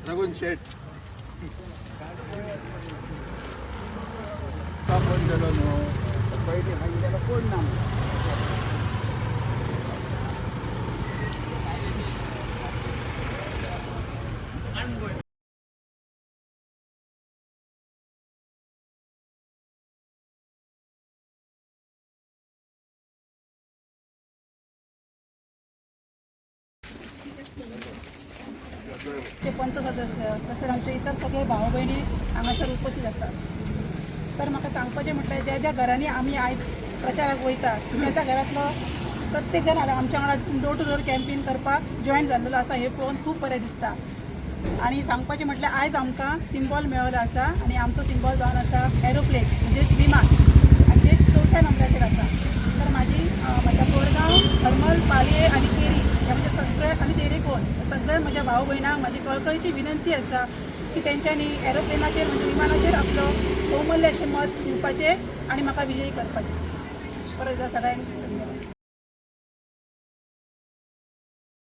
रघुन शेठ आपण गेलो न्हू पयलीं मागीर त्याला कोण ना पंच सदस्य तसेच आमचे इतर सगळे भाऊ भयणी हांगासर उपस्थित असतात। तर म्हाका सांगपाचें म्हटल्यार ज्या ज्या घरांनी आमी आयज प्रचाराक वयता त्या घरांतलो प्रत्येक जण आमच्या वांगडा डोर टू डोर कॅम्पेन करपाक जॉयन जाल्लो आसा हे पळोवन खूब बरें दिसता। आणि सांगपाचें म्हटल्यार आयज आमकां सिंबॉल मेळिल्लो आसा आणि आमचो सिंबॉल जावन आसा एरोप्लेन म्हणजेच विमान आणि ते 4थ्या नंबराचेर आसा। तर म्हज्या कोरगांव हरमल पालये आणि केरी ह्या म्हणजे सगळे आणि तेरेकोन सगळे म्हज्या भाऊ भयणांक म्हाजी कळकळीची विनंती आसा की तेंच्यांनी एरोप्लेनाचेर म्हणजे विमानाचेर आपलो बहुमूल्य अशें मत दिवपाचें आणि म्हाका विजयी करपाचें। परत एकदा सगळ्यांक